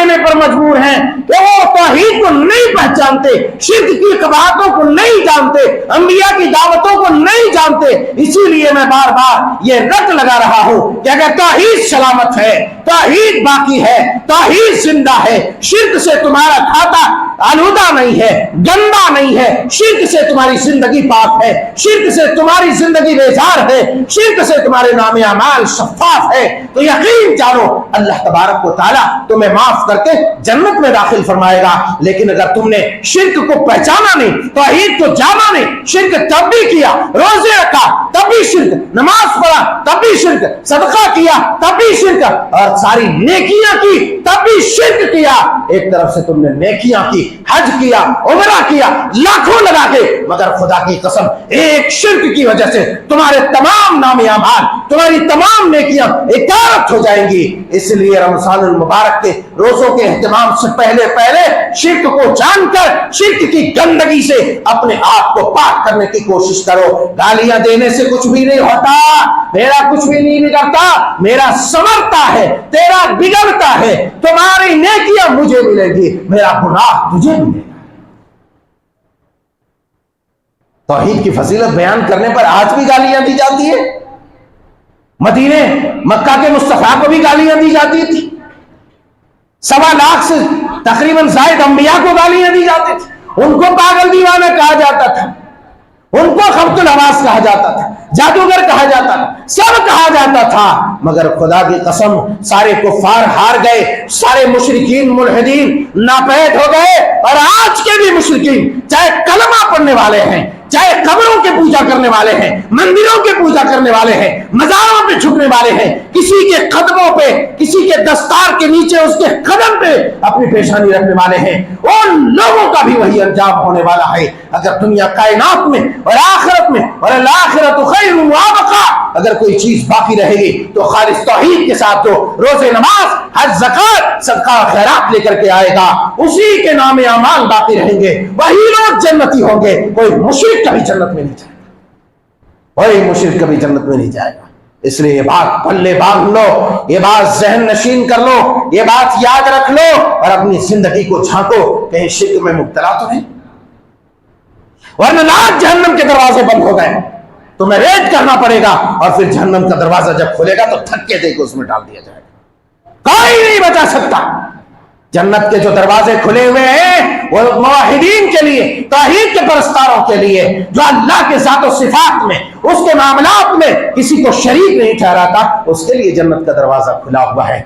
جانے پر مجبور ہیں کہ وہ توحید کو نہیں پہچانتے، شرک کی قباحتوں کو نہیں جانتے، انبیاء کی دعوتوں کو نہیں جانتے۔ اسی لیے میں بار بار یہ رٹ لگا رہا ہوں کہ اگر توحید سلامت ہے، توحید باقی ہے، توحید زندہ ہے، شرک سے تمہارا کھاتا آلودہ نہیں ہے، گندا نہیں ہے، شرک سے تمہاری زندگی پاک ہے، شرک سے تمہاری زندگی بیزار ہے، شرک سے تمہارے نام اعمال شفاف ہے، تو یقین جانو اللہ تبارک و تعالیٰ تمہیں معاف کر کے جنت میں داخل فرمائے گا۔ لیکن اگر تم نے شرک کو پہچانا نہیں، توحید کو جانا نہیں، شرک تب بھی کیا، روزے رکھا تب بھی شرک، نماز پڑھا تب بھی شرک، صدقہ کیا تب بھی شرک، اور ساری نیکیاں کی تب بھی شرک کیا۔ ایک طرف سے تم نے نیکیاں کی، حج کیا، عمرہ کیا، لاکھوں لگا کے، مگر خدا کی قسم ایک شرک کی وجہ سے تمہارے تمام نام اعمال، تمہاری تمام نیکیاں اکارت ہو جائیں گی۔ اس لیے رمضان المبارک کے روزوں کے اہتمام سے پہلے شرک کو جان کر شرک کی گندگی سے اپنے آپ کو پاک کرنے کی کوشش کرو۔ گالیاں دینے سے کچھ بھی نہیں ہوتا، میرا کچھ بھی نہیں بگڑتا، میرا سنورتا ہے، تیرا بگڑتا ہے۔ تمہاری نیکیاں مجھے ملے گی، میرا گناہ تجھے ملے گا۔ توحید کی فضیلت بیان کرنے پر آج بھی گالیاں دی جاتی ہے، مدینے مکہ کے مصطفیٰ کو بھی گالیاں دی جاتی تھی، 1.25 لاکھ سے تقریباً زائد انبیاء کو گالیاں دی جاتی تھی، ان کو پاگل دیوانہ کہا جاتا تھا، ان کو خبط الحواس کہا جاتا تھا، جادوگر کہا جاتا تھا، سب کہا جاتا تھا، مگر خدا کی قسم سارے کفار ہار گئے، سارے مشرکین ملحدین ناپید ہو گئے۔ اور آج کے بھی مشرکین چاہے کلمہ پڑھنے والے ہیں، چاہے قبروں کے پوجا کرنے والے ہیں، مندروں کے پوجا کرنے والے ہیں، مزاروں پہ جھکنے والے ہیں، کسی کے قدموں پہ، کسی کے دستار کے نیچے اس کے قدم پہ اپنی پیشانی رکھنے والے ہیں، ان لوگوں کا بھی وہی انجام ہونے والا ہے۔ اگر دنیا کائنات میں اور آخرت میں، اور الآخرۃ خیر وابقا، اگر کوئی چیز باقی رہے گی تو خالص توحید کے ساتھ جو روزے نماز، حج، زکات، صدقہ خیرات لے کر کے آئے گا، اسی کے نام اعمال باقی رہیں گے، وہی لوگ جنتی ہوں گے۔ کوئی مشرک کبھی جنت میں نہیں جائے گا، کوئی مشرک کبھی جنت میں نہیں جائے گا۔ اس لیے یہ بات پلے باندھ لو، یہ بات ذہن نشین کر لو، یہ بات یاد رکھ لو، اور اپنی زندگی کو جھانکو کہیں شرک میں مبتلا تو نہیں، ورنہ لاکھ جہنم کے دروازے بند ہو گئے، تمہیں ریڈ کرنا پڑے گا، اور پھر جہنم کا دروازہ جب کھلے گا تو دھکے دے کے اس میں ڈال دیا جائے گا، کوئی نہیں بچا سکتا۔ جنت کے جو دروازے کھلے ہوئے ہیں وہ موحدین کے لیے، توحید کے پرستاروں کے لیے، جو اللہ کے ذات و صفات میں، اس کے معاملات میں کسی کو شریک نہیں ٹھہراتا، اس کے لیے جنت کا دروازہ کھلا ہوا ہے۔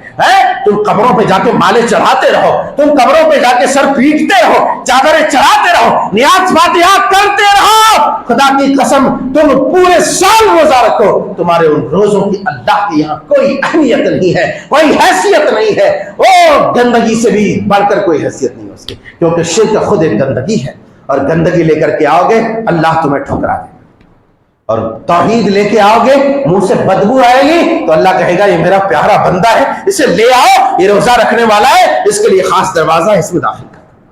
تم قبروں پہ جا کے مالے چڑھاتے رہو، تم قبروں پہ جا کے سر پیٹتے رہو، چادریں چڑھاتے رہو، نیاز فاتحات کرتے رہو، خدا کی قسم تم پورے سال روزہ رکھو، تمہارے ان روزوں کی اللہ کے یہاں کوئی اہمیت نہیں ہے، کوئی حیثیت نہیں ہے۔ وہ گندگی سے بھی بڑھ کر کوئی حیثیت نہیں ہے اس کی، کیونکہ شرک خود ایک گندگی ہے، اور گندگی لے کر کے آؤ گے اللہ تمہیں ٹھکرا دے، اور توحید لے کے آؤ گے منہ سے بدبو آئے گی تو اللہ کہے گا یہ میرا پیارا بندہ ہے، اسے لے آؤ، یہ روزہ رکھنے والا ہے، اس کے لیے خاص دروازہ ہے، اس میں داخل کر۔